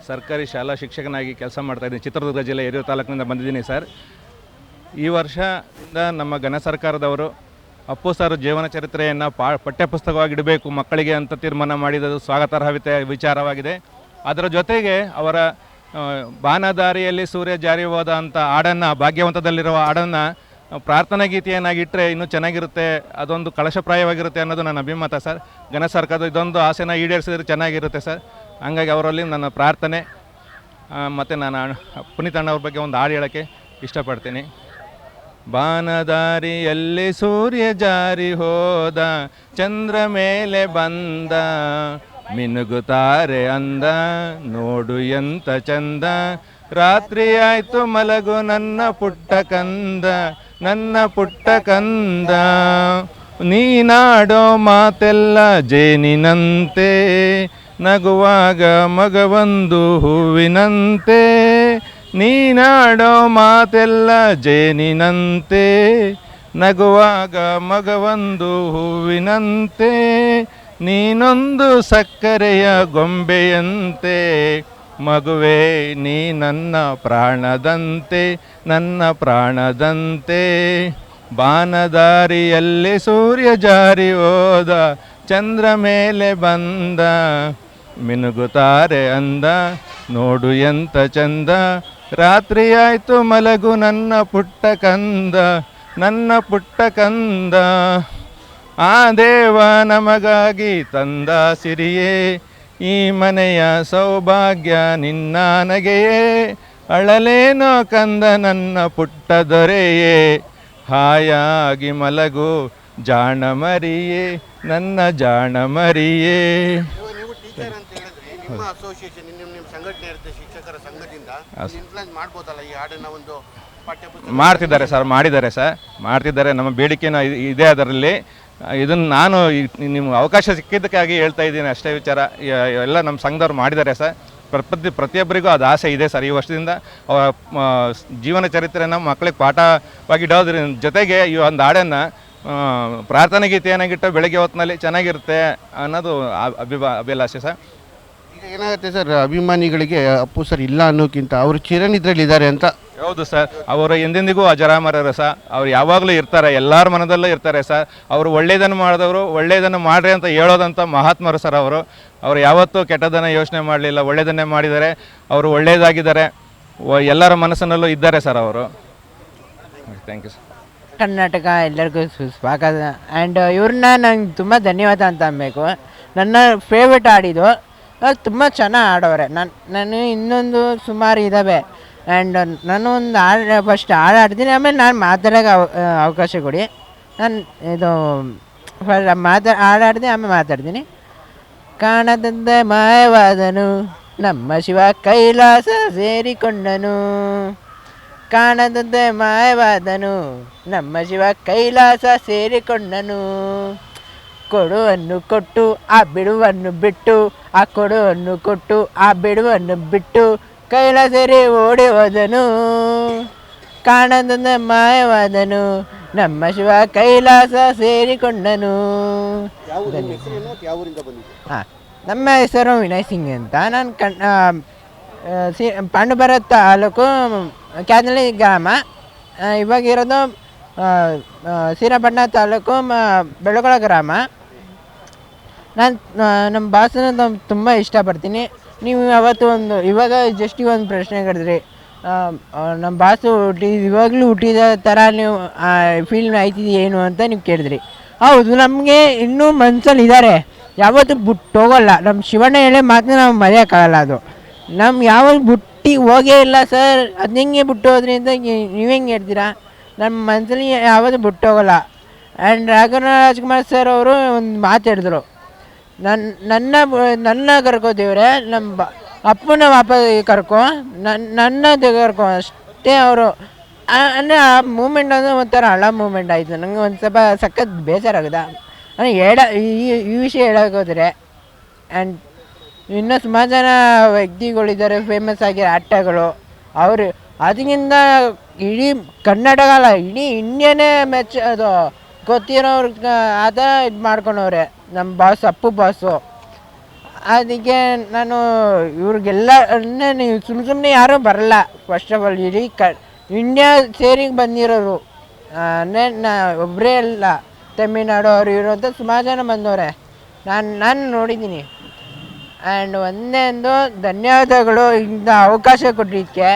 ಸರ್ಕಾರಿ ಶಾಲಾ ಶಿಕ್ಷಕನಾಗಿ ಕೆಲಸ ಮಾಡ್ತಾಯಿದ್ದೀನಿ. ಚಿತ್ರದುರ್ಗ ಜಿಲ್ಲೆ ಹಿರಿಯೂರು ತಾಲೂಕಿನಿಂದ ಬಂದಿದ್ದೀನಿ ಸರ್. ಈ ವರ್ಷದಿಂದ ನಮ್ಮ ಘನ ಸರ್ಕಾರದವರು ಅಪ್ಪು ಸರ್ ಜೀವನ ಚರಿತ್ರೆಯನ್ನು ಪಠ್ಯಪುಸ್ತಕವಾಗಿ ಇಡಬೇಕು ಮಕ್ಕಳಿಗೆ ಅಂತ ತೀರ್ಮಾನ ಮಾಡಿದ್ದು ಸ್ವಾಗತಾರ್ಹ ವಿಚಾರವಾಗಿದೆ. ಅದರ ಜೊತೆಗೆ ಅವರ ಬಾನದಾರಿಯಲ್ಲಿ ಸೂರ್ಯ ಜಾರಿ ಹೋದ ಅಂತ ಹಾಡನ್ನು, ಭಾಗ್ಯವಂತದಲ್ಲಿರುವ ಹಾಡನ್ನು ಪ್ರಾರ್ಥನಾ ಗೀತೆಯನ್ನಾಗಿ ಇಟ್ಟರೆ ಇನ್ನೂ ಚೆನ್ನಾಗಿರುತ್ತೆ, ಅದೊಂದು ಕಳಶಪ್ರಾಯವಾಗಿರುತ್ತೆ ಅನ್ನೋದು ನನ್ನ ಅಭಿಮತ ಸರ್. ಘನ ಸರ್ಕಾರದ ಇದೊಂದು ಆಸೆನ ಈಡೇರಿಸಿದ್ರೆ ಚೆನ್ನಾಗಿರುತ್ತೆ ಸರ್. ಹಂಗಾಗಿ ಅವರಲ್ಲಿ ನನ್ನ ಪ್ರಾರ್ಥನೆ. ಮತ್ತು ನಾನು ಪುನೀತ್ ಅಣ್ಣವ್ರ ಬಗ್ಗೆ ಒಂದು ಹಾಡು ಹೇಳೋಕ್ಕೆ ಇಷ್ಟಪಡ್ತೀನಿ. ಬಾನದಾರಿಯಲ್ಲಿ ಸೂರ್ಯ ಜಾರಿ ಹೋದ, ಚಂದ್ರ ಮೇಲೆ ಬಂದ, ಮಿನುಗುತ್ತಾರೆ ಅಂದ, ನೋಡು ಎಂತ ಚಂದ, ರಾತ್ರಿ ಆಯ್ತು ಮಲಗು ನನ್ನ ಪುಟ್ಟ ಕಂದ, ನನ್ನ ಪುಟ್ಟ ಕಂದ, ನೀನಾಡೋ ಮಾತೆಲ್ಲ ಜೇನಿನಂತೆ, ನಗುವಾಗ ಮಗವೊಂದು ಹೂವಿನಂತೆ, ನೀನಾಡೋ ಮಾತೆಲ್ಲ ಜೇನಿನಂತೆ, ನಗುವಾಗ ಮಗವೊಂದು ಹೂವಿನಂತೆ, ನೀನೊಂದು ಸಕ್ಕರೆಯ ಗೊಂಬೆಯಂತೆ, ಮಗುವೇ ನೀ ನನ್ನ ಪ್ರಾಣದಂತೆ, ನನ್ನ ಪ್ರಾಣದಂತೆ, ಬಾನದಾರಿಯಲ್ಲಿ ಸೂರ್ಯ ಜಾರಿ ಹೋದ, ಚಂದ್ರ ಮೇಲೆ ಬಂದ, ಮಿನುಗುತ್ತಾರೆ ಅಂದ, ನೋಡು ಎಂತ ಚಂದ, ರಾತ್ರಿ ಆಯ್ತು ಮಲಗು ನನ್ನ ಪುಟ್ಟ ಕಂದ, ನನ್ನ ಪುಟ್ಟ ಕಂದ, ಆ ದೇವ ನಮಗಾಗಿ ತಂದ ಸಿರಿಯೇ, ಈ ಮನೆಯ ಸೌಭಾಗ್ಯ ನಿನ್ನ ನಗೆಯೇ, ಅಳಲೇನೋ ಕಂದ ನನ್ನ ಪುಟ್ಟ ದೊರೆಯೇ, ಹಾಯಾಗಿ ಮಲಗು ಜಾಣ ಮರಿಯೇ, ನನ್ನ ಜಾಣ ಮರಿಯೇ. ನಿಮ್ಮ ಅಸೋಸಿಯೇಷನ್, ನಿಮ್ಮ ಸಂಘಟನೆ ಇರುತ್ತೆ, ಶಿಕ್ಷಕರ ಸಂಘದಿಂದ ಇನ್ಫ್ಲುಯೆನ್ಸ್ ಮಾಡ್ಬೋದಲ್ಲ ಈ ಹಾಡನ್ನ ಒಂದು ಪಠ್ಯಪುಸ್ತಕ? ಮಾಡ್ತಿದ್ದಾರೆ ಸರ್, ಮಾಡಿದ್ದಾರೆ ಸರ್, ಮಾಡ್ತಿದ್ದಾರೆ. ನಮ್ಮ ಬೇಡಿಕೆನೂ ಇದೆ ಅದರಲ್ಲಿ. ಇದನ್ನು ನಾನು ನಿಮ್ಮ ಅವಕಾಶ ಸಿಕ್ಕಿದ್ದಕ್ಕಾಗಿ ಹೇಳ್ತಾ ಇದ್ದೀನಿ ಅಷ್ಟೇ ವಿಚಾರ. ಎಲ್ಲ ನಮ್ಮ ಸಂಘದವ್ರು ಮಾಡಿದ್ದಾರೆ ಸರ್. ಪ್ರತಿಯೊಬ್ಬರಿಗೂ ಅದು ಆಸೆ ಇದೆ ಸರ್. ಈ ವರ್ಷದಿಂದ ಜೀವನ ಚರಿತ್ರೆನ ಮಕ್ಕಳಿಗೆ ಪಾಠವಾಗಿ ಇಡೋದ್ರ ಜೊತೆಗೆ ಈ ಒಂದು ಹಾಡನ್ನು ಪ್ರಾರ್ಥನೆ ಗೀತೆಯನ್ನಾಗಿಟ್ಟು ಬೆಳಗ್ಗೆ ಹೊತ್ತಿನಲ್ಲಿ ಚೆನ್ನಾಗಿರುತ್ತೆ ಅನ್ನೋದು ಅಭಿಲಾಷೆ ಸರ್. ಈಗ ಏನಾಗುತ್ತೆ ಸರ್, ಅಭಿಮಾನಿಗಳಿಗೆ ಅಪ್ಪು ಸರ್ ಇಲ್ಲ ಅನ್ನೋಕ್ಕಿಂತ ಅವರು ಚಿರನಿದ್ರಲ್ಲಿದ್ದಾರೆ ಅಂತ. ಹೌದು ಸರ್, ಅವರು ಎಂದೆಂದಿಗೂ ಅಜರಾಮರರು ಸರ್. ಅವ್ರು ಯಾವಾಗಲೂ ಇರ್ತಾರೆ, ಎಲ್ಲರ ಮನದಲ್ಲೂ ಇರ್ತಾರೆ ಸರ್. ಅವರು ಒಳ್ಳೆಯದನ್ನು ಮಾಡಿದವರು, ಒಳ್ಳೆಯದನ್ನು ಮಾಡ್ರಿ ಅಂತ ಹೇಳೋದಂಥ ಮಹಾತ್ಮರು ಸರ್. ಅವರು ಯಾವತ್ತೂ ಕೆಟ್ಟದನ್ನು ಯೋಚನೆ ಮಾಡಲಿಲ್ಲ, ಒಳ್ಳೆಯದನ್ನೇ ಮಾಡಿದ್ದಾರೆ. ಅವರು ಒಳ್ಳೆಯದಾಗಿದ್ದಾರೆ, ಎಲ್ಲರ ಮನಸ್ಸಿನಲ್ಲೂ ಇದ್ದಾರೆ ಸರ್ ಅವರು. Thank you sir. ಕರ್ನಾಟಕ ಎಲ್ಲರಿಗೂ ಸ್ವಾಗತ. ಆ್ಯಂಡ್ ಇವ್ರನ್ನ ನಂಗೆ ತುಂಬ ಧನ್ಯವಾದ ಅಂತ ಅನ್ಬೇಕು. ನನ್ನ ಫೇವ್ರೇಟ್ ಹಾಡಿದ್ದು ತುಂಬ ಚೆನ್ನಾಗಿ ಆಡೋರೆ. ನಾನು ಇನ್ನೊಂದು ಸುಮಾರು ಇದ್ದಾವೆ. ಆ್ಯಂಡ್ ನಾನು ಒಂದು ಫಸ್ಟ್ ಹಾಡು ಆಡ್ತೀನಿ, ಆಮೇಲೆ ನಾನು ಮಾತಾಡೋಕೆ ಅವಕಾಶ ಕೊಡಿ. ನಾನು ಇದು ಹಾಡಾಡ್ತೀನಿ, ಆಮೇಲೆ ಮಾತಾಡ್ತೀನಿ. ಕಾಣದಂತೆ ಮಾಯವಾದನು ನಮ್ಮ ಶಿವ ಕೈಲಾಸ ಸೇರಿಕೊಂಡನು, ಕಾಣದಂತೆ ಮಾಯವಾದನು ನಮ್ಮ ಶಿವ ಕೈಲಾಸ ಸೇರಿಕೊಂಡನು, ಕೊಡುವನ್ನು ಕೊಟ್ಟು ಆ ಬಿಡುವನ್ನು ಬಿಟ್ಟು, ಆ ಕೊಡುವನ್ನು ಕೊಟ್ಟು ಆ ಬಿಡುವನ್ನು ಬಿಟ್ಟು, ಕೈಲಾಸರಿ ಓಡಿ ಹೋದನು, ಕಾಣದಂತೆ ಮಾಯವಾದನು ನಮ್ಮ ಶಿವ ಕೈಲಾಸ ಸೇರಿಕೊಂಡನು. ಹಾಂ, ನಮ್ಮ ಹೆಸರು ವಿನಯ್ ಸಿಂಗ್ ಅಂತ. ನಾನು ಪಾಂಡುಪುರ ತಾಲೂಕು ಕ್ಯಾದನಹಳ್ಳಿ ಗ್ರಾಮ. ಇವಾಗಿರೋದು ಶ್ರೀರಂಗಪಟ್ಟಣ ತಾಲೂಕು ಬೆಳಗೊಳ ಗ್ರಾಮ. ನಾನು ನಮ್ಮ ಭಾಷೆನ ತುಂಬ ಇಷ್ಟಪಡ್ತೀನಿ. ನೀವು ಅವತ್ತು ಇವಾಗ ಜಸ್ಟ್ ಒಂದು ಪ್ರಶ್ನೆ ಕೇಳಿದ್ರಿ, ನಮ್ಮ ಭಾಷೆ ಇವಾಗಲೂ ಹುಟ್ಟಿದ ಥರ ನೀವು ಫೀಲ್ ಆಯ್ತಿದೆ ಏನು ಅಂತ ನೀವು ಕೇಳಿದ್ರಿ. ಹೌದು, ನಮಗೆ ಇನ್ನೂ ಮನಸ್ಸಲ್ಲಿ ಇದ್ದಾರೆ, ಯಾವತ್ತೂ ಬಿಟ್ಟು ಹೋಗೋಲ್ಲ. ನಮ್ಮ ಶಿವಣ್ಣ ಹೇಳೇ ಮಾತನ್ನ ನಾವು ಮರೆಯೋಕ್ಕಾಗಲ್ಲ. ಅದು ನಮ್ಮ ಯಾವಾಗ ಬಿಟ್ಟು ಹೋಗೇ ಇಲ್ಲ ಸರ್. ಅದು ಹೆಂಗೆ ಬಿಟ್ಟು ಹೋದ್ರಿ ಅಂತ ನೀವು ಹೆಂಗೆ ಹೇಳ್ತೀರಾ? ನಮ್ಮ ಮನಸ್ಸಲ್ಲಿ ಯಾವತ್ತೂ ಬಿಟ್ಟು ಹೋಗೋಲ್ಲ. ಆ್ಯಂಡ್ ರಾಜಕುಮಾರ್ ಸರ್ ಅವರು ಒಂದು ಮಾತು ಹೇಳಿದ್ರು, ನನ್ನ ಕರ್ಕೋತೀವ್ರೆ, ನಮ್ಮ ಅಪ್ಪನ ವಾಪಸ್ ಕರ್ಕೊ, ನನ್ನ ಕರ್ಕೊ ಅಷ್ಟೇ ಅವರು. ಅಂದರೆ ಆ ಮೂಮೆಂಟ್ ಅಂದರೆ ಒಂಥರ ಹಳ ಮೂಮೆಂಟ್ ಆಯಿತು. ನನಗೆ ಒಂದು ಸ್ವಲ್ಪ ಸಖತ್ ಬೇಜಾರಾಗಿದೆ. ಈ ವಿಷಯ ಹೇಳೋಕೋದ್ರೆ. ಆ್ಯಂಡ್ ಇನ್ನೂ ಸುಮಾರು ಜನ ವ್ಯಕ್ತಿಗಳಿದ್ದಾರೆ ಫೇಮಸ್ ಆಗಿರೋ ಆಟಗಳು. ಅವರು ಅದಕ್ಕಿಂತ ಇಡೀ ಕರ್ನಾಟಕ ಅಲ್ಲ, ಇಡೀ ಇಂಡಿಯಾನೇ ಅದು ಗೊತ್ತಿರೋರು ಆ ಥರ ಇದು ಮಾಡ್ಕೊಂಡವ್ರೆ ನಮ್ಮ ಬಾಸ್, ಅಪ್ಪು ಬಾಸು. ಅದಕ್ಕೆ ನಾನು ಇವ್ರಿಗೆಲ್ಲ ನೀವು ಸುಮ್ಮನೆ ಯಾರೂ ಬರಲ್ಲ. ಫಸ್ಟ್ ಆಫ್ ಆಲ್ ಇಡೀ ಇಂಡಿಯಾ ಸೇರಿಗೆ ಬಂದಿರೋರು ಒಬ್ಬರೇ ಅಲ್ಲ, ತಮಿಳ್ನಾಡು ಅವರು ಇವರು ಅಂತ ಸುಮಾರು ಜನ ಬಂದವ್ರೆ. ನಾನು ನೋಡಿದ್ದೀನಿ. ಆ್ಯಂಡ್ ಒಂದೇ ಧನ್ಯವಾದಗಳು ಇಂಥ ಅವಕಾಶ ಕೊಟ್ಟಿದ್ದಕ್ಕೆ.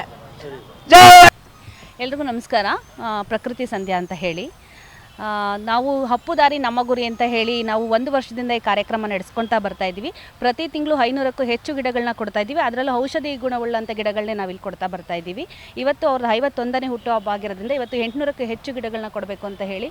ಎಲ್ರಿಗೂ ನಮಸ್ಕಾರ. ಪ್ರಕೃತಿ ಸಂಧ್ಯಾ ಅಂತ ಹೇಳಿ, ನಾವು ಹಪ್ಪು ದಾರಿ ನಮ್ಮ ಗುರಿ ಅಂತ ಹೇಳಿ ನಾವು 1 ವರ್ಷದಿಂದ ಈ ಕಾರ್ಯಕ್ರಮ ನಡೆಸ್ಕೊಳ್ತಾ ಬರ್ತಾ ಇದ್ದೀವಿ. ಪ್ರತಿ ತಿಂಗಳು 500ಕ್ಕೂ ಹೆಚ್ಚು ಗಿಡಗಳನ್ನ ಕೊಡ್ತಾ ಇದ್ದೀವಿ. ಅದರಲ್ಲೂ ಔಷಧಿ ಗುಣವುಳ್ಳಂಥ ಗಿಡಗಳನ್ನೇ ನಾವಿಲ್ಲಿ ಕೊಡ್ತಾ ಬರ್ತಾ ಇದ್ದೀವಿ. ಇವತ್ತು ಅವ್ರದ್ದು 51ನೇ ಹುಟ್ಟುಹಬ್ಬ ಆಗಿರೋದ್ರಿಂದ ಇವತ್ತು 800ಕ್ಕೂ ಹೆಚ್ಚು ಗಿಡಗಳನ್ನ ಕೊಡಬೇಕು ಅಂತ ಹೇಳಿ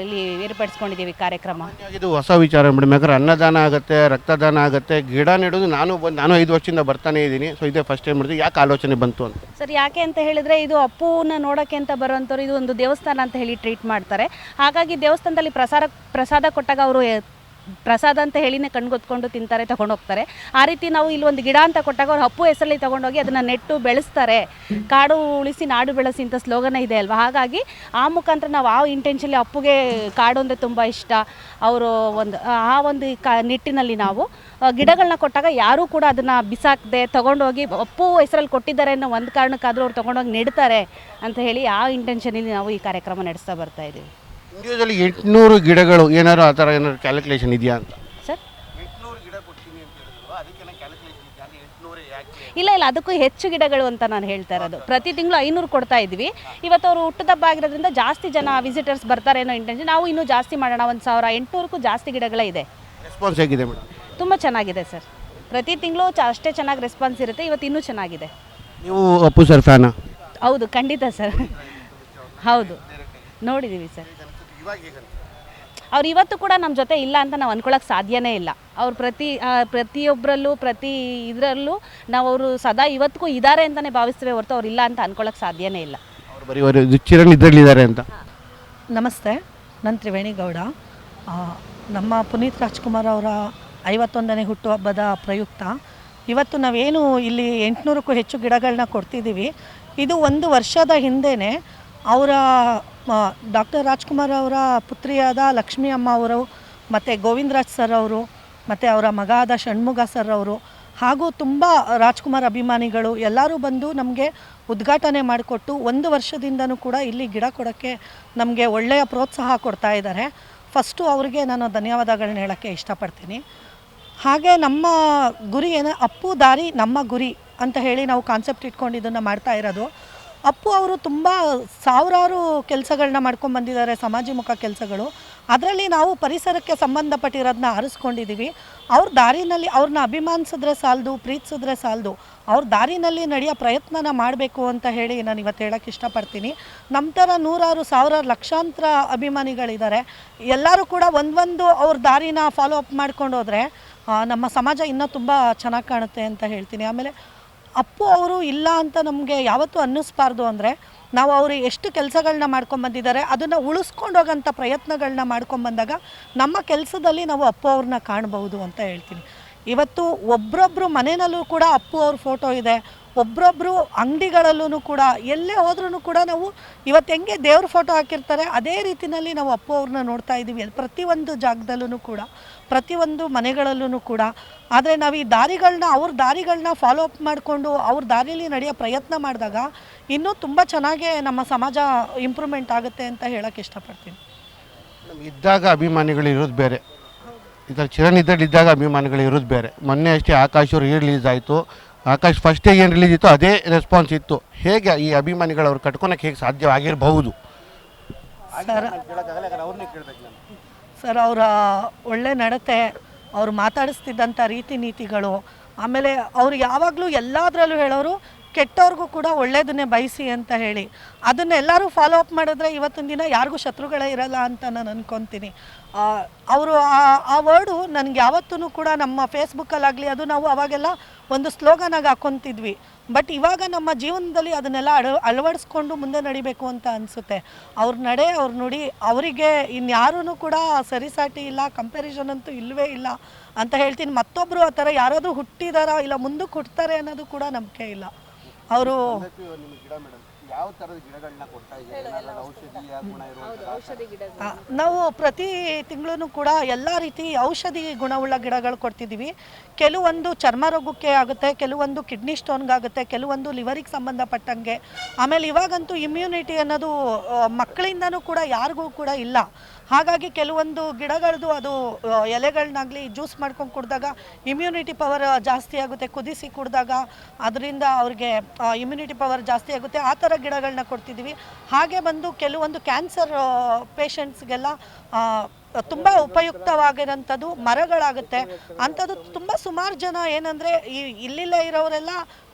ಇಲ್ಲಿ ಏರ್ಪಡಿಸ್ಕೊಂಡಿದ್ದೀವಿ ಕಾರ್ಯಕ್ರಮ. ಇದು ಹೊಸ ವಿಚಾರ ಮೇಡಮ್, ಯಾಕಂದ್ರೆ ಅನ್ನದಾನ ಆಗುತ್ತೆ, ರಕ್ತದಾನ ಆಗುತ್ತೆ, ಗಿಡ ನೆಡೋದು ನಾನು 5 ವರ್ಷದಿಂದ ಬರ್ತಾನೆ ಇದ್ದೀನಿ. ಸೊ ಇದೇ ಫಸ್ಟ್ ಟೈಮ್ ಮಾಡಿದ್ವಿ. ಯಾಕೆ ಆಲೋಚನೆ ಬಂತು ಅಂತ? ಸರ್, ಯಾಕೆ ಅಂತ ಹೇಳಿದರೆ ಇದು ಅಪ್ಪುನ ನೋಡೋಕ್ಕೆ ಅಂತ ಬರುವಂಥವ್ರು ಇದು ಒಂದು ದೇವಸ್ಥಾನ ಅಂತ ಹೇಳಿ ಟ್ರೀಟ್ ಮಾಡ್ತಾರೆ. ಹಾಗಾಗಿ ದೇವಸ್ಥಾನದಲ್ಲಿ ಪ್ರಸಾದ ಕೊಟ್ಟಾಗ ಅವರು ಪ್ರಸಾದ ಅಂತ ಹೇಳಿನೇ ಕಣ್ಗೊತ್ಕೊಂಡು ತಿಂತಾರೆ, ತೊಗೊಂಡೋಗ್ತಾರೆ. ಆ ರೀತಿ ನಾವು ಇಲ್ಲಿ ಒಂದು ಗಿಡ ಅಂತ ಕೊಟ್ಟಾಗ ಅವ್ರು ಅಪ್ಪು ಹೆಸರಲ್ಲಿ ತೊಗೊಂಡೋಗಿ ಅದನ್ನು ನೆಟ್ಟು ಬೆಳೆಸ್ತಾರೆ. ಕಾಡು ಉಳಿಸಿ ನಾಡು ಬೆಳೆಸಿ ಅಂತ ಸ್ಲೋಗನ್ ಇದೆ ಅಲ್ವಾ. ಹಾಗಾಗಿ ಆ ಮುಖಾಂತರ ನಾವು ಆ ಇಂಟೆನ್ಷನ್ಲಿ ಅಪ್ಪುಗೆ ಕಾಡು ಅಂದರೆ ತುಂಬ ಇಷ್ಟ. ಅವರು ಒಂದು ನಿಟ್ಟಿನಲ್ಲಿ ನಾವು ಗಿಡಗಳನ್ನ ಕೊಟ್ಟಾಗ ಯಾರೂ ಕೂಡ ಅದನ್ನು ಬಿಸಾಕದೆ ತೊಗೊಂಡೋಗಿ ಅಪ್ಪು ಹೆಸರಲ್ಲಿ ಕೊಟ್ಟಿದ್ದಾರೆ ಅನ್ನೋ ಒಂದು ಕಾರಣಕ್ಕಾದರೂ ಅವ್ರು ತೊಗೊಂಡೋಗಿ ನೆಡ್ತಾರೆ ಅಂತ ಹೇಳಿ ಆ ಇಂಟೆನ್ಷನಲ್ಲಿ ನಾವು ಈ ಕಾರ್ಯಕ್ರಮ ನಡೆಸ್ತಾ ಬರ್ತಾ ಇದ್ದೀವಿ. ಇಂಡಿಯಾದಲ್ಲಿ 800 ಗಿಡಗಳು ಏನಾದ್ರು ಆ ಥರ ಏನಾದ್ರು ಕ್ಯಾಲ್ಕುಲೇಷನ್ ಇದೆಯಾ ಅಂತ? ಸರ್, 800 ಗಿಡ ಕೊಡ್ತೀನಿ ಅಂತ ಹೇಳಿದ್ರು, ಅದಕ್ಕೆ ಕ್ಯಾಲ್ಕುಲೇಷನ್ ಇದೆಯಾ? 800 ಯಾಕೆ? ಇಲ್ಲ, ಅದಕ್ಕೂ ಹೆಚ್ಚು ಗಿಡಗಳು ಅಂತ ನಾನು ಹೇಳ್ತಾ ಇರೋದು. ಪ್ರತಿ ತಿಂಗಳು 500 ಕೊಡ್ತಾ ಇದ್ವಿ. ಇವತ್ತು ಅವರು ಹುಟ್ಟುಹಬ್ಬ ಆಗಿರೋದ್ರಿಂದ ಜಾಸ್ತಿ ಜನ ವಿಸಿಟರ್ಸ್ ಬರ್ತಾರೆ ಅನ್ನೋ ಇಂಟೆನ್ಷನ್. ನಾವು ಇನ್ನೂ ಜಾಸ್ತಿ ಮಾಡೋಣ, 1800ಕ್ಕೂ ಜಾಸ್ತಿ ಗಿಡಗಳೇ ಇದೆ. ರೆಸ್ಪಾನ್ಸ್ ಹೇಗಿದೆ ಮೇಡಮ್? ತುಂಬ ಚೆನ್ನಾಗಿದೆ ಸರ್. ಪ್ರತಿ ತಿಂಗಳು ಅಷ್ಟೇ ಚೆನ್ನಾಗಿ ರೆಸ್ಪಾನ್ಸ್ ಇರುತ್ತೆ. ಇವತ್ತು ಇನ್ನೂ ಚೆನ್ನಾಗಿದೆ. ನೀವು ಅಪ್ಪು ಸರ್ ಫ್ಯಾನಾ? ಹೌದು, ಖಂಡಿತ ಸರ್. ಹೌದು, ನೋಡಿದ್ದೀವಿ ಸರ್. ಅವ್ರು ಇವತ್ತು ಕೂಡ ನಮ್ಮ ಜೊತೆ ಇಲ್ಲ ಅಂತ ನಾವು ಅಂದ್ಕೊಳ್ಳೋಕೆ ಸಾಧ್ಯನೇ ಇಲ್ಲ. ಅವ್ರು ಪ್ರತಿಯೊಬ್ಬರಲ್ಲೂ ಇದರಲ್ಲೂ ನಾವು ಅವರು ಸದಾ ಇವತ್ತಿಗೂ ಇದ್ದಾರೆ ಅಂತಲೇ ಭಾವಿಸ್ತೇವೆ ಹೊರತು ಅವ್ರು ಇಲ್ಲ ಅಂತ ಅಂದ್ಕೊಳ್ಳೋಕೆ ಸಾಧ್ಯನೇ ಇಲ್ಲ. ಅವ್ರು ಬರೀ ಚಿರಣ್ ಇದರಲ್ಲಿದ್ದಾರೆ ಅಂತ. ನಮಸ್ತೆ, ನಾನು ತ್ರಿವೇಣಿ ಗೌಡ. ನಮ್ಮ ಪುನೀತ್ ರಾಜ್ಕುಮಾರ್ ಅವರ 51ನೇ ಹುಟ್ಟುಹಬ್ಬದ ಪ್ರಯುಕ್ತ ಇವತ್ತು ನಾವೇನು ಇಲ್ಲಿ 800ಕ್ಕೂ ಹೆಚ್ಚು ಗಿಡಗಳನ್ನ ಕೊಡ್ತಿದ್ದೀವಿ. ಇದು 1 ವರ್ಷದ ಹಿಂದೆಯೇ ಅವರ ಡಾಕ್ಟರ್ ರಾಜ್ಕುಮಾರ್ ಅವರ ಪುತ್ರಿಯಾದ ಲಕ್ಷ್ಮೀ ಅಮ್ಮ ಅವರು ಮತ್ತು ಗೋವಿಂದರಾಜ್ ಸರ್ ಅವರು ಮತ್ತು ಅವರ ಮಗ ಆದ ಷಣ್ಮುಗ ಸರ್ ಅವರು ಹಾಗೂ ತುಂಬ ರಾಜ್ಕುಮಾರ್ ಅಭಿಮಾನಿಗಳು ಎಲ್ಲರೂ ಬಂದು ನಮಗೆ ಉದ್ಘಾಟನೆ ಮಾಡಿಕೊಟ್ಟು 1 ವರ್ಷದಿಂದನೂ ಕೂಡ ಇಲ್ಲಿ ಗಿಡ ಕೊಡೋಕ್ಕೆ ನಮಗೆ ಒಳ್ಳೆಯ ಪ್ರೋತ್ಸಾಹ ಕೊಡ್ತಾ ಇದ್ದಾರೆ. ಫಸ್ಟು ಅವರಿಗೆ ನಾನು ಧನ್ಯವಾದಗಳನ್ನ ಹೇಳೋಕ್ಕೆ ಇಷ್ಟಪಡ್ತೀನಿ. ಹಾಗೆ ನಮ್ಮ ಗುರಿ ಅಪ್ಪು ದಾರಿ ನಮ್ಮ ಗುರಿ ಅಂತ ಹೇಳಿ ನಾವು ಕಾನ್ಸೆಪ್ಟ್ ಇಟ್ಕೊಂಡು ಇದನ್ನು ಮಾಡ್ತಾ ಇರೋದು. ಅಪ್ಪು ಅವರು ತುಂಬ ಸಾವಿರಾರು ಕೆಲಸಗಳನ್ನ ಮಾಡ್ಕೊಂಡ್ಬಂದಿದ್ದಾರೆ, ಸಮಾಜಮುಖ ಕೆಲಸಗಳು. ಅದರಲ್ಲಿ ನಾವು ಪರಿಸರಕ್ಕೆ ಸಂಬಂಧಪಟ್ಟಿರೋದನ್ನ ಆರಿಸ್ಕೊಂಡಿದ್ದೀವಿ. ಅವ್ರ ದಾರಿನಲ್ಲಿ ಅವ್ರನ್ನ ಅಭಿಮಾನಿಸಿದ್ರೆ ಸಾಲದು, ಪ್ರೀತಿಸಿದ್ರೆ ಸಾಲದು, ಅವ್ರ ದಾರಿನಲ್ಲಿ ನಡೆಯೋ ಪ್ರಯತ್ನನ ಮಾಡಬೇಕು ಅಂತ ಹೇಳಿ ನಾನು ಇವತ್ತು ಹೇಳೋಕ್ಕೆ ಇಷ್ಟಪಡ್ತೀನಿ. ನಮ್ಮ ಥರ 100,000 ಲಕ್ಷಾಂತರ ಅಭಿಮಾನಿಗಳಿದ್ದಾರೆ. ಎಲ್ಲರೂ ಕೂಡ ಒಂದೊಂದು ಅವ್ರ ದಾರಿನ ಫಾಲೋ ಅಪ್ ಮಾಡ್ಕೊಂಡು ಹೋದರೆ ನಮ್ಮ ಸಮಾಜ ಇನ್ನೂ ತುಂಬ ಚೆನ್ನಾಗಿ ಕಾಣುತ್ತೆ ಅಂತ ಹೇಳ್ತೀನಿ. ಆಮೇಲೆ ಅಪ್ಪು ಅವರು ಇಲ್ಲ ಅಂತ ನಮಗೆ ಯಾವತ್ತೂ ಅನ್ನಿಸ್ಬಾರ್ದು. ಅಂದರೆ ನಾವು ಅವರು ಎಷ್ಟು ಕೆಲಸಗಳನ್ನ ಮಾಡ್ಕೊಂಬಂದಿದ್ದಾರೆ ಅದನ್ನು ಉಳಿಸ್ಕೊಂಡು ಹೋಗೋಂಥ ಪ್ರಯತ್ನಗಳನ್ನ ಮಾಡ್ಕೊಂಬಂದಾಗ ನಮ್ಮ ಕೆಲಸದಲ್ಲಿ ನಾವು ಅಪ್ಪು ಅವ್ರನ್ನ ಕಾಣ್ಬೋದು ಅಂತ ಹೇಳ್ತೀನಿ. ಇವತ್ತು ಒಬ್ಬರೊಬ್ಬರು ಮನೆಯಲ್ಲೂ ಕೂಡ ಅಪ್ಪು ಅವ್ರ ಫೋಟೋ ಇದೆ, ಒಬ್ಬರೊಬ್ಬರು ಅಂಗಡಿಗಳಲ್ಲೂ ಕೂಡ ಎಲ್ಲೇ ಹೋದ್ರೂ ಕೂಡ ನಾವು ಇವತ್ತು ಹೆಂಗೆ ದೇವ್ರ ಫೋಟೋ ಹಾಕಿರ್ತಾರೆ ಅದೇ ರೀತಿಯಲ್ಲಿ ನಾವು ಅಪ್ಪು ಅವ್ರನ್ನ ನೋಡ್ತಾ ಇದ್ದೀವಿ ಪ್ರತಿಯೊಂದು ಜಾಗದಲ್ಲೂ ಕೂಡ, ಪ್ರತಿಯೊಂದು ಮನೆಗಳಲ್ಲೂ ಕೂಡ. ಆದರೆ ನಾವು ಈ ದಾರಿಗಳನ್ನ ಅವ್ರ ದಾರಿಗಳನ್ನ ಫಾಲೋ ಅಪ್ ಮಾಡಿಕೊಂಡು ಅವ್ರ ದಾರಿಯಲ್ಲಿ ನಡೆಯೋ ಪ್ರಯತ್ನ ಮಾಡಿದಾಗ ಇನ್ನೂ ತುಂಬ ಚೆನ್ನಾಗೇ ನಮ್ಮ ಸಮಾಜ ಇಂಪ್ರೂವ್ಮೆಂಟ್ ಆಗುತ್ತೆ ಅಂತ ಹೇಳೋಕ್ಕೆ ಇಷ್ಟಪಡ್ತೀನಿ. ಇದ್ದಾಗ ಅಭಿಮಾನಿಗಳು ಇರೋದು ಬೇರೆ, ಇದರಲ್ಲಿ ಚಿರಣ್ ಇದ್ದಾಗ ಅಭಿಮಾನಿಗಳು ಇರೋದು ಬೇರೆ. ಮೊನ್ನೆ ಅಷ್ಟೇ ಆಕಾಶ್ ಅವ್ರು ರಿಲೀಸ್ ಆಯಿತು. ಆಕಾಶ್ ಫಸ್ಟೇ ಏನು ರಿಲೀಸ್ ಇತ್ತು ಅದೇ ರೆಸ್ಪಾನ್ಸ್ ಇತ್ತು. ಹೇಗೆ ಈ ಅಭಿಮಾನಿಗಳು ಅವ್ರು ಕಟ್ಕೊಳಕ್ಕೆ ಹೇಗೆ ಸಾಧ್ಯವಾಗಿರಬಹುದು? ಸರ್, ಅವರ ಒಳ್ಳೆ ನಡತೆ, ಅವರು ಮಾತಾಡಿಸ್ತಿದ್ದಂಥ ರೀತಿ ನೀತಿಗಳು, ಆಮೇಲೆ ಅವರು ಯಾವಾಗಲೂ ಎಲ್ಲದರಲ್ಲೂ ಹೇಳೋರು ಕೆಟ್ಟವ್ರಿಗೂ ಕೂಡ ಒಳ್ಳೆಯದನ್ನೇ ಬಯಸಿ ಅಂತ ಹೇಳಿ. ಅದನ್ನೆಲ್ಲರೂ ಫಾಲೋ ಅಪ್ ಮಾಡಿದ್ರೆ ಇವತ್ತಿನ ದಿನ ಯಾರಿಗೂ ಶತ್ರುಗಳೇ ಇರಲ್ಲ ಅಂತ ನಾನು ಅಂದ್ಕೊತೀನಿ. ಅವರು ಆ ವರ್ಡು ನನಗೆ ಯಾವತ್ತೂ ಕೂಡ ನಮ್ಮ ಫೇಸ್ಬುಕ್ಕಲ್ಲಾಗಲಿ ಅದು ನಾವು ಅವಾಗೆಲ್ಲ ಒಂದು ಸ್ಲೋಗನಾಗಿ ಹಾಕ್ಕೊತಿದ್ವಿ. ಬಟ್ ಇವಾಗ ನಮ್ಮ ಜೀವನದಲ್ಲಿ ಅದನ್ನೆಲ್ಲ ಅಳವಡಿಸ್ಕೊಂಡು ಮುಂದೆ ನಡಿಬೇಕು ಅಂತ ಅನಿಸುತ್ತೆ. ಅವ್ರ ನಡೆ, ಅವ್ರ ನುಡಿ, ಅವರಿಗೆ ಇನ್ಯಾರೂ ಕೂಡ ಸರಿಸಾಟಿ ಇಲ್ಲ, ಕಂಪ್ಯಾರಿಸನ್ ಅಂತೂ ಇಲ್ಲವೇ ಇಲ್ಲ ಅಂತ ಹೇಳ್ತೀನಿ. ಮತ್ತೊಬ್ಬರು ಆ ಥರ ಯಾರಾದರೂ ಹುಟ್ಟಿದಾರಾ ಇಲ್ಲ ಮುಂದಕ್ಕೆ ಹುಟ್ತಾರೆ ಅನ್ನೋದು ಕೂಡ ನಂಬಿಕೆ ಇಲ್ಲ. ಅವರು ಯಾವ ಥರದ ಗಿಡಗಳನ್ನ ಕೊಡ್ತಾ ಇದ್ದೀರಿ? ಔಷಧೀಯ ಗುಣ ಇರುವಂಥ ನಾವು ಪ್ರತಿ ತಿಂಗಳು ಕೂಡ ಎಲ್ಲ ರೀತಿ ಔಷಧಿ ಗುಣವುಳ್ಳ ಗಿಡಗಳು ಕೊಡ್ತಿದ್ದೀವಿ. ಕೆಲವೊಂದು ಚರ್ಮ ರೋಗಕ್ಕೆ ಆಗುತ್ತೆ, ಕೆಲವೊಂದು ಕಿಡ್ನಿ ಸ್ಟೋನ್ಗಾಗುತ್ತೆ, ಕೆಲವೊಂದು ಲಿವರಿಗೆ ಸಂಬಂಧಪಟ್ಟಂಗೆ. ಆಮೇಲೆ ಇವಾಗಂತೂ ಇಮ್ಯುನಿಟಿ ಅನ್ನೋದು ಮಕ್ಕಳಿಂದನೂ ಕೂಡ ಯಾರಿಗೂ ಕೂಡ ಇಲ್ಲ. ಹಾಗಾಗಿ ಕೆಲವೊಂದು ಗಿಡಗಳದ್ದು ಅದು ಎಲೆಗಳನ್ನಾಗಲಿ ಜ್ಯೂಸ್ ಮಾಡ್ಕೊಂಡು ಕುಡಿದಾಗ ಇಮ್ಯುನಿಟಿ ಪವರ್ ಜಾಸ್ತಿ ಆಗುತ್ತೆ. ಕುದಿಸಿ ಕುಡಿದಾಗ ಅದರಿಂದ ಅವ್ರಿಗೆ ಇಮ್ಯುನಿಟಿ ಪವರ್ ಜಾಸ್ತಿ ಆಗುತ್ತೆ. ಆ ಥರ ಗಿಡಗಳನ್ನ ಕೊಡ್ತಿದ್ದೀವಿ. ಹಾಗೆ ಬಂದು ಕೆಲವೊಂದು ಕ್ಯಾನ್ಸರ್ ಪೇಷಂಟ್ಸ್ಗೆಲ್ಲ ತುಂಬ ಉಪಯುಕ್ತವಾಗಿರೋಂಥದ್ದು ಮರಗಳಾಗುತ್ತೆ. ಅಂಥದ್ದು ತುಂಬ ಸುಮಾರು ಜನ ಏನಂದರೆ ಇಲ್ಲಿಲ್ಲ ಇರೋರೆಲ್ಲ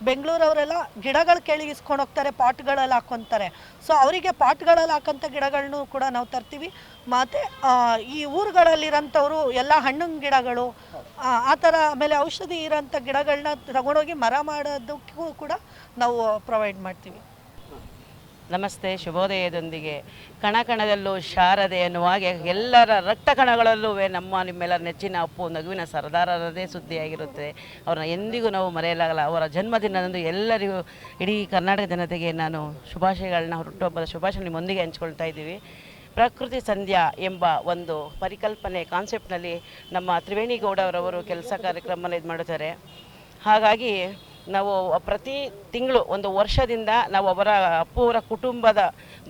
ಬೆಂಗಳೂರವರೆಲ್ಲ ಗಿಡಗಳು ಕೇಳಿ ಇಸ್ಕೊಂಡು ಹೋಗ್ತಾರೆ, ಪಾಟ್ಗಳಲ್ಲಿ ಹಾಕ್ಕೊತಾರೆ. ಸೊ ಅವರಿಗೆ ಪಾಟ್ಗಳಲ್ಲಿ ಹಾಕೋಂಥ ಗಿಡಗಳನ್ನೂ ಕೂಡ ನಾವು ತರ್ತೀವಿ. ಮತ್ತು ಈ ಊರುಗಳಲ್ಲಿರೋಂಥವ್ರು ಎಲ್ಲ ಹಣ್ಣಿನ ಗಿಡಗಳು ಆ ಥರ, ಆಮೇಲೆ ಔಷಧಿ ಇರೋಂಥ ಗಿಡಗಳನ್ನ ತಗೊಂಡೋಗಿ ಮರ ಮಾಡೋದಕ್ಕೂ ಕೂಡ ನಾವು ಪ್ರೊವೈಡ್ ಮಾಡ್ತೀವಿ. ನಮಸ್ತೆ. ಶುಭೋದಯದೊಂದಿಗೆ ಕಣಕಣದಲ್ಲೂ ಶಾರದೆ ಎನ್ನುವ ಹಾಗೆ ಎಲ್ಲರ ರಕ್ತ ಕಣಗಳಲ್ಲೂ ನಿಮ್ಮೆಲ್ಲ ನೆಚ್ಚಿನ ಅಪ್ಪು ನಗುವಿನ ಸರದಾರರದೇ ಸುದ್ದಿಯಾಗಿರುತ್ತೆ. ಅವ್ರನ್ನ ಎಂದಿಗೂ ನಾವು ಮರೆಯಲಾಗಲ್ಲ. ಅವರ ಜನ್ಮದಿನದಂದು ಎಲ್ಲರಿಗೂ ಇಡೀ ಕರ್ನಾಟಕ ಜನತೆಗೆ ನಾನು ಶುಭಾಶಯಗಳನ್ನ, ಹುಟ್ಟುಹಬ್ಬದ ಶುಭಾಶಯ ನಿಮ್ಮೊಂದಿಗೆ ಹಂಚ್ಕೊಳ್ತಾ ಇದ್ದೀವಿ. ಪ್ರಕೃತಿ ಸಂಧ್ಯಾ ಎಂಬ ಒಂದು ಪರಿಕಲ್ಪನೆ ಕಾನ್ಸೆಪ್ಟ್ನಲ್ಲಿ ನಮ್ಮ ತ್ರಿವೇಣಿ ಗೌಡರವರು ಕೆಲಸ ಕಾರ್ಯಕ್ರಮನ ಇದು ಮಾಡುತ್ತಾರೆ. ಹಾಗಾಗಿ ನಾವು ಪ್ರತಿ ತಿಂಗಳು ಒಂದು ವರ್ಷದಿಂದ ನಾವು ಅಪ್ಪು ಅವರ ಕುಟುಂಬದ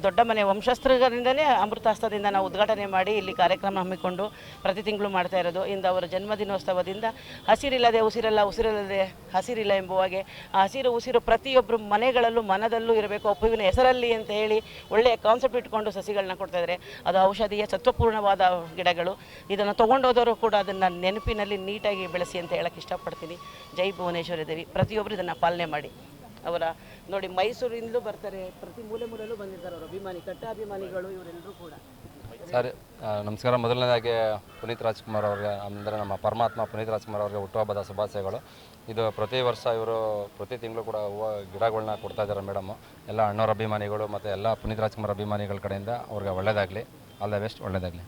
ದೊಡ್ಡ ಮನೆ ವಂಶಸ್ಥರಿಂದಲೇ ಅಮೃತಾಸ್ತ್ರದಿಂದ ನಾವು ಉದ್ಘಾಟನೆ ಮಾಡಿ ಇಲ್ಲಿ ಕಾರ್ಯಕ್ರಮ ಹಮ್ಮಿಕೊಂಡು ಪ್ರತಿ ತಿಂಗಳು ಮಾಡ್ತಾ ಇರೋದು. ಇಂದು ಅವರ ಜನ್ಮದಿನೋತ್ಸವದಿಂದ ಹಸಿರಿಲ್ಲದೆ ಉಸಿರಲ್ಲ, ಉಸಿರಿಲ್ಲದೆ ಹಸಿರಿಲ್ಲ ಎಂಬುವಾಗೆ ಆ ಹಸಿರು ಉಸಿರು ಪ್ರತಿಯೊಬ್ಬರು ಮನೆಗಳಲ್ಲೂ ಮನದಲ್ಲೂ ಇರಬೇಕು ಅಪ್ಪುವಿನ ಹೆಸರಲ್ಲಿ ಅಂತ ಹೇಳಿ ಒಳ್ಳೆಯ ಕಾನ್ಸೆಪ್ಟ್ ಇಟ್ಕೊಂಡು ಸಸಿಗಳನ್ನ ಕೊಡ್ತಾಯಿದ್ದಾರೆ. ಅದು ಔಷಧೀಯ ಸತ್ವಪೂರ್ಣವಾದ ಗಿಡಗಳು. ಇದನ್ನು ತೊಗೊಂಡೋದವರು ಕೂಡ ಅದನ್ನು ನೆನಪಿನಲ್ಲಿ ನೀಟಾಗಿ ಬೆಳೆಸಿ ಅಂತ ಹೇಳಕ್ಕೆ ಇಷ್ಟಪಡ್ತೀನಿ. ಜೈ ಭುವನೇಶ್ವರಿ ದೇವಿ. ಪ್ರತಿಯೊಬ್ಬರು ಇದನ್ನು ಪಾಲನೆ ಮಾಡಿ. ಅವರ ನೋಡಿ ಮೈಸೂರಿಂದಲೂ ಬರ್ತಾರೆ, ಪ್ರತಿ ಮೂಲೆಯಲ್ಲೂ ಬಂದಿರ್ತಾರೆ ಅವರ ಅಭಿಮಾನಿ, ಕಟ್ಟಾಭಿಮಾನಿಗಳು ಇವರೆಲ್ಲರೂ ಕೂಡ. ಸರ್ ನಮಸ್ಕಾರ. ಮೊದಲನೇದಾಗಿ ಪುನೀತ್ ರಾಜ್ಕುಮಾರ್ ಅವರಿಗೆ, ಅಂದರೆ ನಮ್ಮ ಪರಮಾತ್ಮ ಪುನೀತ್ ರಾಜ್ಕುಮಾರ್ ಅವರಿಗೆ ಹುಟ್ಟುಹಬ್ಬದ ಶುಭಾಶಯಗಳು. ಇದು ಪ್ರತಿ ವರ್ಷ ಇವರು ಪ್ರತಿ ತಿಂಗಳು ಕೂಡ ಗಿಡಗಳನ್ನ ಕೊಡ್ತಾ ಇದ್ದಾರೆ ಮೇಡಮು. ಎಲ್ಲ ಅಣ್ಣವ್ರ ಅಭಿಮಾನಿಗಳು ಮತ್ತು ಎಲ್ಲ ಪುನೀತ್ ರಾಜ್ಕುಮಾರ್ ಅಭಿಮಾನಿಗಳ ಕಡೆಯಿಂದ ಅವ್ರಿಗೆ ಒಳ್ಳೆಯದಾಗಲಿ. ಆಲ್ ದ ಬೆಸ್ಟ್, ಒಳ್ಳೆಯದಾಗಲಿ.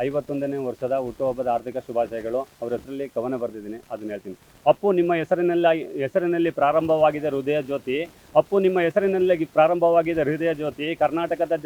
51ನೇ ವರ್ಷದ ಹುಟ್ಟುಹಬ್ಬದ ಆರ್ಥಿಕ ಶುಭಾಶಯಗಳು. ಅವ್ರ ಹೆಸರಲ್ಲಿ ಕವನ ಬರೆದಿದ್ದೀನಿ, ಅದನ್ನ ಹೇಳ್ತೀನಿ. ಅಪ್ಪು ನಿಮ್ಮ ಹೆಸರಿನಲ್ಲಿ ಪ್ರಾರಂಭವಾಗಿದೆ ಹೃದಯ ಜ್ಯೋತಿ. ಅಪ್ಪು ನಿಮ್ಮ ಹೆಸರಿನಲ್ಲಿ ಪ್ರಾರಂಭವಾಗಿದೆ ಹೃದಯ ಜ್ಯೋತಿ. ಕರ್ನಾಟಕದ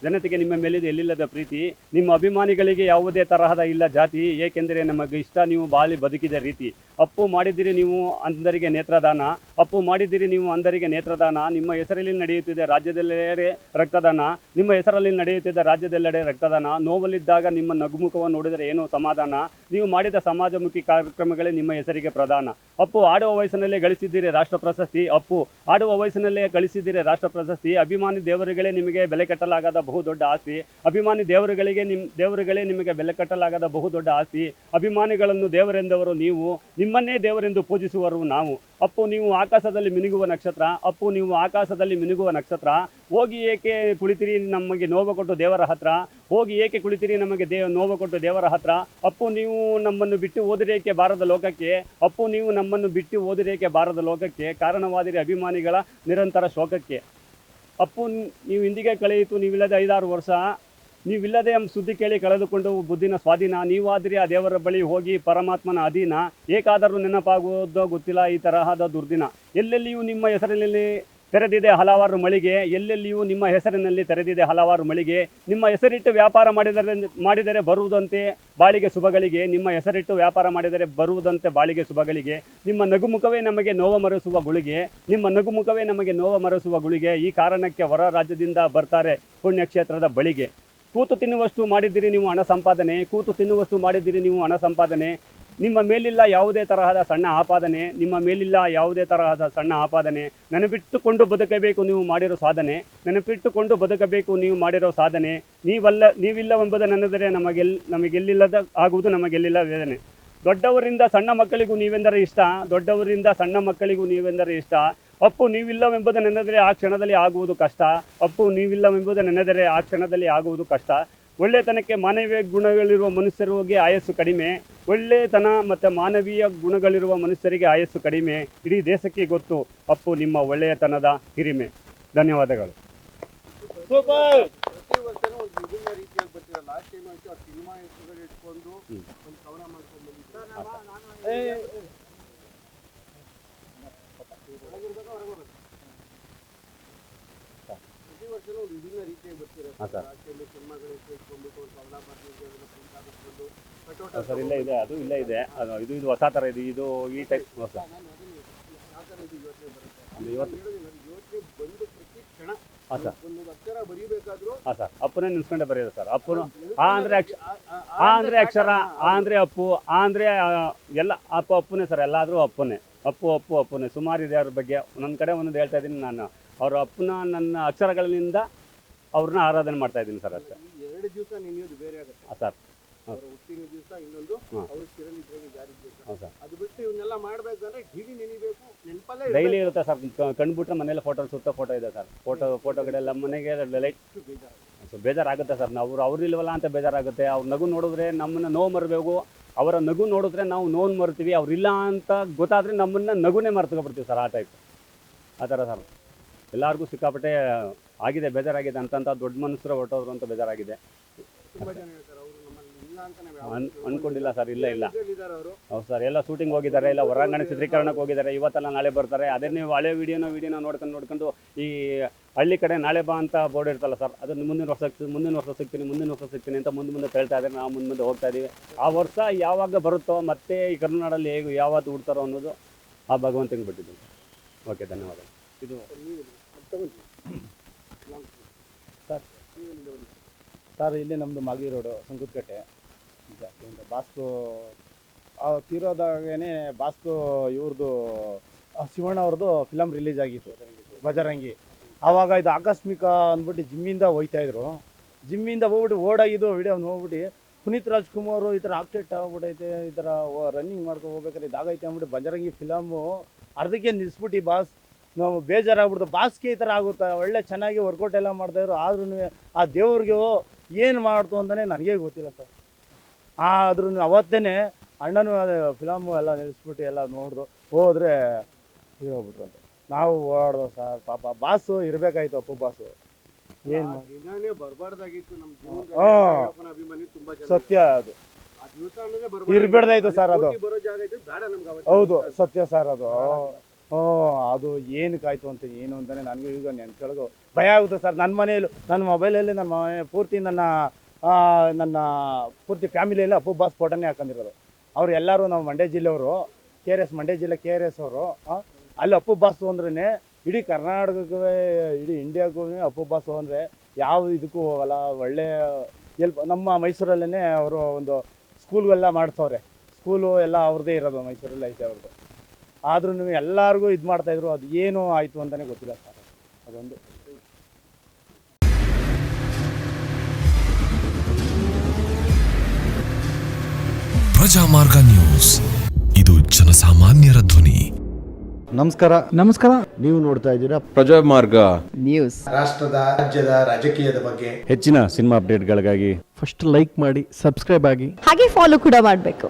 ಜನತೆಗೆ ನಿಮ್ಮ ಮೇಲಿದೆ ಎಲ್ಲಿಲ್ಲದ ಪ್ರೀತಿ. ನಿಮ್ಮ ಅಭಿಮಾನಿಗಳಿಗೆ ಯಾವುದೇ ತರಹದ ಇಲ್ಲ ಜಾತಿ, ಏಕೆಂದರೆ ನಮಗೆ ಇಷ್ಟ ನೀವು ಬಾಳಿ ಬದುಕಿದ ರೀತಿ. ಅಪ್ಪು ಮಾಡಿದ್ದೀರಿ ನೀವು ಅಂಧರಿಗೆ ನೇತ್ರದಾನ, ಅಪ್ಪು ಮಾಡಿದ್ದೀರಿ ನೀವು ಅಂಧರಿಗೆ ನೇತ್ರದಾನ. ನಿಮ್ಮ ಹೆಸರಲ್ಲಿ ನಡೆಯುತ್ತಿದೆ ರಾಜ್ಯದೆಲ್ಲೆಡೆ ರಕ್ತದಾನ, ನಿಮ್ಮ ಹೆಸರಲ್ಲಿ ನಡೆಯುತ್ತಿದೆ ರಾಜ್ಯದೆಲ್ಲೆಡೆ ರಕ್ತದಾನ. ನೋವಲ್ಲಿದ್ದಾಗ ನಿಮ್ಮ ನಗುಮುಖವನ್ನು ನೋಡಿದರೆ ಏನೋ ಸಮಾಧಾನ. ನೀವು ಮಾಡಿದ ಸಮಾಜಮುಖಿ ಕಾರ್ಯಕ್ರಮಗಳೇ ನಿಮ್ಮ ಹೆಸರಿಗೆ ಪ್ರಧಾನ. ಅಪ್ಪು ಆಡುವ ವಯಸ್ಸಿನಲ್ಲೇ ಗಳಿಸಿದ್ದೀರಿ ರಾಷ್ಟ್ರ ಪ್ರಶಸ್ತಿ. ಅಪ್ಪು ಆಡುವ ವಯಸ್ಸಿನಲ್ಲೇ ಗಳಿಸಿದ್ದೀರಿ ರಾಷ್ಟ್ರ ಪ್ರಶಸ್ತಿ. ಅಭಿಮಾನಿ ದೇವರುಗಳೇ ನಿಮಗೆ ಬೆಲೆ ಕಟ್ಟಲಾಗದ ಬಹುದೊಡ್ಡ ಆಸ್ತಿ. ಅಭಿಮಾನಿ ದೇವರುಗಳೇ ನಿಮಗೆ ಬೆಲೆ ಕಟ್ಟಲಾಗದ ಬಹುದೊಡ್ಡ ಆಸ್ತಿ. ಅಭಿಮಾನಿಗಳನ್ನು ದೇವರೆಂದವರು ನೀವು, ನಿಮ್ಮನ್ನೇ ದೇವರೆಂದು ಪೂಜಿಸುವರು ನಾವು. ಅಪ್ಪು ನೀವು ಆಕಾಶದಲ್ಲಿ ಮಿನುಗುವ ನಕ್ಷತ್ರ, ಅಪ್ಪು ನೀವು ಆಕಾಶದಲ್ಲಿ ಮಿನುಗುವ ನಕ್ಷತ್ರ. ಹೋಗಿ ಏಕೆ ಕುಳಿತಿರಿ ನಮಗೆ ನೋವು ಕೊಟ್ಟು ದೇವರ ಹತ್ರ, ಹೋಗಿ ಏಕೆ ಕುಳಿತಿರಿ ನಮಗೆ ನೋವು ಕೊಟ್ಟು ದೇವರ ಹತ್ರ. ಅಪ್ಪು ನೀವು ನಮ್ಮನ್ನು ಬಿಟ್ಟು ಓದಿರೇಕೆ ಬಾರದ ಲೋಕಕ್ಕೆ, ಅಪ್ಪು ನೀವು ನಮ್ಮನ್ನು ಬಿಟ್ಟು ಓದಿರೇಕೆ ಬಾರದ ಲೋಕಕ್ಕೆ. ಕಾರಣವಾದಿರಿ ಅಭಿಮಾನಿಗಳ ನಿರಂತರ ಶೋಕಕ್ಕೆ. ಅಪ್ಪು ನೀವು ಇಂದಿಗೆ ಕಳೆಯಿತು ನೀವಿಲ್ಲದೆ 5-6 ವರ್ಷ, ನೀವಿಲ್ಲದೆ ಸುದ್ದಿ ಕೇಳಿ ಕಳೆದುಕೊಂಡು ಬುದ್ಧಿನ ಸ್ವಾಧೀನ. ನೀವಾದ್ರಿ ಆ ದೇವರ ಬಳಿ ಹೋಗಿ ಪರಮಾತ್ಮನ ಅಧೀನ. ಏಕಾದರೂ ನೆನಪಾಗುವುದೋ ಗೊತ್ತಿಲ್ಲ ಈ ತರಹದ ದುರ್ದಿನ. ಎಲ್ಲೆಲ್ಲಿಯೂ ನಿಮ್ಮ ಹೆಸರಿನಲ್ಲಿ ತೆರೆದಿದೆ ಹಲವಾರು ಮಳಿಗೆ, ಎಲ್ಲೆಲ್ಲಿಯೂ ನಿಮ್ಮ ಹೆಸರಿನಲ್ಲಿ ತೆರೆದಿದೆ ಹಲವಾರು ಮಳಿಗೆ. ನಿಮ್ಮ ಹೆಸರಿಟ್ಟು ವ್ಯಾಪಾರ ಮಾಡಿದರೆ ಬರುವುದಂತೆ ಬಾಳಿಗೆ ಶುಭಗಳಿಗೆ, ನಿಮ್ಮ ಹೆಸರಿಟ್ಟು ವ್ಯಾಪಾರ ಮಾಡಿದರೆ ಬರುವುದಂತೆ ಬಾಳಿಗೆ ಶುಭಗಳಿಗೆ. ನಿಮ್ಮ ನಗುಮುಖವೇ ನಮಗೆ ನೋವ ಮರೆಸುವ ಗುಳಿಗೆ, ನಿಮ್ಮ ನಗುಮುಖವೇ ನಮಗೆ ನೋವ ಮರೆಸುವ ಗುಳಿಗೆ. ಈ ಕಾರಣಕ್ಕೆ ಹೊರ ರಾಜ್ಯದಿಂದ ಬರ್ತಾರೆ ಪುಣ್ಯಕ್ಷೇತ್ರದ ಬಳಿಗೆ. ಕೂತು ತಿನ್ನುವಷ್ಟು ಮಾಡಿದ್ದೀರಿ ನೀವು ಹಣ ಸಂಪಾದನೆ, ಕೂತು ತಿನ್ನುವಷ್ಟು ಮಾಡಿದ್ದೀರಿ ನೀವು ಹಣ ಸಂಪಾದನೆ. ನಿಮ್ಮ ಮೇಲಿಲ್ಲ ಯಾವುದೇ ತರಹದ ಸಣ್ಣ ಆಪಾದನೆ, ನಿಮ್ಮ ಮೇಲಿಲ್ಲ ಯಾವುದೇ ತರಹದ ಸಣ್ಣ ಆಪಾದನೆ. ನೆನಪಿಟ್ಟುಕೊಂಡು ಬದುಕಬೇಕು ನೀವು ಮಾಡಿರೋ ಸಾಧನೆ, ನೆನಪಿಟ್ಟುಕೊಂಡು ಬದುಕಬೇಕು ನೀವು ಮಾಡಿರೋ ಸಾಧನೆ. ನೀವಿಲ್ಲವೆಂಬುದು ನೆನೆದರೆ ನಮಗೆಲ್ಲಿಲ್ಲದ ಆಗುವುದು ನಮಗೆಲ್ಲಿಲ್ಲ ವೇದನೆ. ದೊಡ್ಡವರಿಂದ ಸಣ್ಣ ಮಕ್ಕಳಿಗೂ ನೀವೆಂದರೆ ಇಷ್ಟ, ದೊಡ್ಡವರಿಂದ ಸಣ್ಣ ಮಕ್ಕಳಿಗೂ ನೀವೆಂದರೆ ಇಷ್ಟ. ಅಪ್ಪು ನೀವಿಲ್ಲವೆಂಬುದು ನೆನೆದರೆ ಆ ಕ್ಷಣದಲ್ಲಿ ಆಗುವುದು ಕಷ್ಟ, ಅಪ್ಪು ನೀವಿಲ್ಲವೆಂಬುದು ನೆನೆದರೆ ಆ ಕ್ಷಣದಲ್ಲಿ ಆಗುವುದು ಕಷ್ಟ. ಒಳ್ಳೆತನಕ್ಕೆ ಮಾನವೀಯ ಗುಣಗಳಿರುವ ಮನುಷ್ಯರಿಗೆ ಆಯಸ್ಸು ಕಡಿಮೆ, ಒಳ್ಳೆತನ ಮತ್ತು ಮಾನವೀಯ ಗುಣಗಳಿರುವ ಮನುಷ್ಯರಿಗೆ ಆಯಸ್ಸು ಕಡಿಮೆ. ಇಡೀ ದೇಶಕ್ಕೆ ಗೊತ್ತು ಅಪ್ಪು ನಿಮ್ಮ ಒಳ್ಳೆಯತನದ ಹಿರಿಮೆ. ಧನ್ಯವಾದಗಳು. ಪ್ರತಿ ವರ್ಷನೂ ಒಂದು ವಿಭಿನ್ನ ರೀತಿಯಾಗಿ ಬರ್ತೀರ. ಲಾಸ್ಟ್ ಟೈಮ್ ಅಂತೂ ಆ ಸಿನಿಮಾ ಹೆಸರುಗಳು ಇಟ್ಕೊಂಡು ಒಂದು ಕವನ ಮಾಡ್ಕೊಂಡು ಬಂದಿದ್ದೆ. ಹಾಂ ಸರ್ ಇಲ್ಲೇ ಇದೆ, ಅದು ಇಲ್ಲೇ ಇದೆ, ಅದು ಇದು ಹೊಸ ಥರ ಇದೆ, ಇದು ಈ ಟೈಪ್ ಹೊಸ ಇವತ್ತು. ಹಾಂ ಸರ್ ಹಾಂ ಸರ್ ಅಪ್ಪನೇ ನಿಲ್ಸ್ಕೊಂಡೆ ಬರೆಯೋದು ಸರ್. ಅಪ್ಪನು ಆ ಅಂದರೆ ಅಕ್ಷರ, ಆ ಅಂದರೆ ಅಪ್ಪು, ಆ ಅಂದರೆ ಎಲ್ಲ ಅಪ್ಪನೇ ಸರ್, ಎಲ್ಲಾದರೂ ಅಪ್ಪನೇ, ಅಪ್ಪನೇ. ಸುಮಾರು ಇದೆ ಅವ್ರ ಬಗ್ಗೆ, ನನ್ನ ಕಡೆ ಒಂದೊಂದು ಹೇಳ್ತಾ ಇದ್ದೀನಿ ನಾನು. ಅವ್ರ ಅಪ್ಪನ ನನ್ನ ಅಕ್ಷರಗಳಿಂದ ಅವ್ರನ್ನ ಆರಾಧನೆ ಮಾಡ್ತಾ ಇದ್ದೀನಿ ಸರ್ ಅಷ್ಟೇ. 2 ದಿವಸ ನೆನೆಯೋದು ಬೇರೆ ಆಗುತ್ತೆ. ಹಾಂ ಸರ್ ಅವರ ಹುಟ್ಟಿನ ದಿವಸ ಇನ್ನೊಂದು ಅವರು ಚಿರನಿದ್ರೆಗೆ ಜಾರಿಗೆ. ಹೌದು ಸರ್. ಅದು ಬಿಟ್ಟು ಇವನ್ನೆಲ್ಲ ಮಾಡಬೇಕಂದ್ರೆ ಡೈಲಿ ನೆನಿಬೇಕು, ನೆನಪಲ್ಲೇ ಡೈಲಿ ಇರುತ್ತೆ ಸರ್. ಕಂಡುಬಿಟ್ರೆ ಮನೇಲಿ ಫೋಟೋ ಇದೆ ಸರ್. ಫೋಟೋಗಳೆಲ್ಲ ಮನೆಗೆ ಲೈಟ್ ಬೇಜಾರಾಗುತ್ತೆ ಸರ್. ನಾವು ಅವ್ರಿಲ್ವಲ್ಲ ಅಂತ ಬೇಜಾರಾಗುತ್ತೆ. ಅವ್ರ ನಗು ನೋಡಿದ್ರೆ ನಮ್ಮನ್ನು ನೋವು ಮರಬೇಕು, ಅವರ ನಗು ನೋಡಿದ್ರೆ ನಾವು ನೋವು ಮರ್ತೀವಿ. ಅವ್ರಿಲ್ಲ ಅಂತ ಗೊತ್ತಾದರೆ ನಮ್ಮನ್ನು ನಗುನೇ ಮರ್ತುಕೊಬಿಡ್ತೀವಿ ಸರ್. ಆ ಟೈಪ್ ಆ ಥರ ಸರ್. ಎಲ್ಲರಿಗೂ ಸಿಕ್ಕಾಪಟ್ಟೆ ಆಗಿದೆ, ಬೇಜಾರಾಗಿದೆ. ಅಂತಂತ ದೊಡ್ಡ ಮನುಷ್ಯರು ಹೊರಟೋದ್ರು ಅಂತ ಬೇಜಾರಾಗಿದೆ. ಅನ್ಕೊಂಡಿಲ್ಲ ಸರ್. ಇಲ್ಲ ಹೌದು ಸರ್. ಎಲ್ಲ ಶೂಟಿಂಗ್ ಹೋಗಿದ್ದಾರೆ, ಇಲ್ಲ ಹೊರಾಂಗಣ ಚಿತ್ರೀಕರಣಕ್ಕೆ ಹೋಗಿದ್ದಾರೆ. ಇವತ್ತೆಲ್ಲ ನಾಳೆ ಬರ್ತಾರೆ. ಅದೇ ನೀವು ಹಳೆ ವಿಡಿಯೋನ ನೋಡ್ಕೊಂಡು ಈ ಹಳ್ಳಿ ಕಡೆ ನಾಳೆ ಬಾ ಅಂತ ಬೋರ್ಡ್ ಇರ್ತಲ್ಲ ಸರ್, ಅದನ್ನು ಮುಂದಿನ ವರ್ಷ ಸಿಗ್ತೀನಿ ಅಂತ ಮುಂದೆ ಹೇಳ್ತಾ ಇದ್ದಾರೆ. ನಾವು ಮುಂದೆ ಹೋಗ್ತಾ ಇದ್ದೀವಿ. ಆ ವರ್ಷ ಯಾವಾಗ ಬರುತ್ತೋ ಮತ್ತೆ ಈ ಕರ್ನಾಟಕದಲ್ಲಿ ಹೇಗೆ ಯಾವತ್ತು ಹುಡ್ತಾರೋ ಅನ್ನೋದು ಆ ಭಗವಂತನಿಗೆ ಬಿಟ್ಟಿದ್ದು. ಓಕೆ, ಧನ್ಯವಾದ. ಇದು ಸರ್ ಇಲ್ಲಿ ನಮ್ಮದು ಮಾಗಡಿ ರೋಡು, ಸಂಕುತ್ಕಟ್ಟೆ. ಬಾಸ್ಕು ತೀರೋದಾಗೇ ಬಾಸ್ಕು ಇವ್ರದ್ದು ಶಿವಣ್ಣ ಅವ್ರದ್ದು ಫಿಲಮ್ ರಿಲೀಸ್ ಆಗಿತ್ತು, ಬಜರಂಗಿ. ಆವಾಗ ಇದು ಆಕಸ್ಮಿಕ ಅಂದ್ಬಿಟ್ಟು ಜಿಮ್ಮಿಂದ ಹೋಗ್ತಾಯಿದ್ರು. ಜಿಮ್ಮಿಂದ ಹೋಗ್ಬಿಟ್ಟು ಓಡಾಗಿದ್ದು ವಿಡಿಯೋ ನೋಡ್ಬಿಟ್ಟು ಪುನೀತ್ ರಾಜ್ಕುಮಾರ್ ಈ ಥರ ಆಕ್ಟೆಟ್ ಆಗ್ಬಿಟ್ಟೈತೆ, ಈ ಥರ ರನ್ನಿಂಗ್ ಮಾಡ್ಕೊಂಡು ಹೋಗ್ಬೇಕಾದ್ರೆ ಇದಾಗೈತೆ ಅಂದ್ಬಿಟ್ಟು ಬಜರಂಗಿ ಫಿಲಮು ಅರ್ಧಕ್ಕೆ ನಿಲ್ಲಿಸ್ಬಿಟ್ಟು ಬಾಸ್ ನಾವು ಬೇಜಾರಾಗ್ಬಿಡ್ತು. ಬಾಸ್ಗೆ ಈ ಥರ ಆಗುತ್ತೆ, ಒಳ್ಳೆ ಚೆನ್ನಾಗಿ ವರ್ಕೌಟ್ ಎಲ್ಲ ಮಾಡ್ತಾಯಿದ್ರು. ಆದ್ರೂ ಆ ದೇವ್ರಿಗೆ ಏನು ಮಾಡ್ತು ಅಂತಲೇ ನನಗೇ ಗೊತ್ತಿಲ್ಲ ಸರ್. ಆದ್ರೂ ಅವತ್ತೇ ಅಣ್ಣನೂ ಅದೇ ಫಿಲಮು ಎಲ್ಲ ನಿಲ್ಲಿಸ್ಬಿಟ್ಟು ಎಲ್ಲ ನೋಡಿದ್ರು. ಹೋದರೆ ಹೋಗ್ಬಿಟ್ರು ಅಂತ ನಾವು ಓಡ್ದೋ ಸರ್. ಪಾಪ ಬಾಸು ಇರಬೇಕಾಯ್ತು, ಅಪ್ಪು ಬಾಸು. ಏನು ಬರಬಾರ್ದಾಗಿತ್ತು ನಮ್ಮ ಅಭಿಮಾನಿ ತುಂಬಾ ಜನ. ಸತ್ಯ ಅದು ಇರ್ಬಿಡ್ದಾಯ್ತು ಸರ್. ಅದು ಬರೋ ಜಾಗ ಇತ್ತು ಬೇಡ ನಮ್ಗೆ. ಹೌದು, ಸತ್ಯ ಸರ್ ಅದು. ಅದು ಏನಕ್ಕಾಯ್ತು ಅಂತ ಏನು ಅಂತಲೇ ನನಗೂ ಈಗ ನೆನ್ಕೊಳ್ಳೋದು ಭಯ ಆಗುತ್ತೆ ಸರ್. ನನ್ನ ಮನೆಯಲ್ಲೂ ನನ್ನ ಮೊಬೈಲಲ್ಲಿ ನನ್ನ ಮನೆ ಪೂರ್ತಿ ನನ್ನ ಪೂರ್ತಿ ಫ್ಯಾಮಿಲಿಯಲ್ಲಿ ಅಪ್ಪು ಬಾಸ್ ಫೋಟೋನೇ ಹಾಕೊಂಡಿರೋದು. ಅವರು ಎಲ್ಲರೂ ನಾವು ಮಂಡ್ಯ ಜಿಲ್ಲೆಯವರು, ಮಂಡ್ಯ ಜಿಲ್ಲೆ KRS ಅವರು. ಅಲ್ಲಿ ಅಪ್ಪು ಬಾಸು ಅಂದ್ರೇ ಇಡೀ ಕರ್ನಾಟಕಕ್ಕೆ, ಇಡೀ ಇಂಡಿಯಾಗೂ ಅಪ್ಪು ಬಾಸು ಅಂದರೆ ಯಾವ ಇದಕ್ಕೂ ಹೋಗಲ್ಲ. ಒಳ್ಳೆ ನಮ್ಮ ಮೈಸೂರಲ್ಲೇ ಅವರು ಒಂದು ಸ್ಕೂಲ್ಗೆಲ್ಲ ಮಾಡ್ತವ್ರೆ. ಸ್ಕೂಲು ಎಲ್ಲ ಅವ್ರದ್ದೇ ಇರೋದು, ಮೈಸೂರಲ್ಲಿ ಐತೆ ಅವ್ರದ್ದು. ಆದ್ರೂ ಎಲ್ಲರಿಗೂ ಇದು ಮಾಡ್ತಾಯಿದ್ರು. ಅದು ಏನು ಆಯಿತು ಅಂತಲೇ ಗೊತ್ತಿಲ್ಲ ಸರ್. ಅದೊಂದು ಪ್ರಜಾಮಾರ್ಗ ನ್ಯೂಸ್, ಇದು ಜನಸಾಮಾನ್ಯರ ಧ್ವನಿ. ನಮಸ್ಕಾರ. ನೀವು ನೋಡ್ತಾ ಇದ್ದೀರಾ ಪ್ರಜಾಮಾರ್ಗ ನ್ಯೂಸ್. ರಾಷ್ಟ್ರದ, ರಾಜ್ಯದ, ರಾಜಕೀಯದ ಬಗ್ಗೆ ಹೆಚ್ಚಿನ ಸಿನಿಮಾ ಅಪ್ಡೇಟ್ಗಳಿಗಾಗಿ ಫಸ್ಟ್ ಲೈಕ್ ಮಾಡಿ, ಸಬ್ಸ್ಕ್ರೈಬ್ ಆಗಿ, ಹಾಗೆ ಫಾಲೋ ಕೂಡ ಮಾಡಬೇಕು.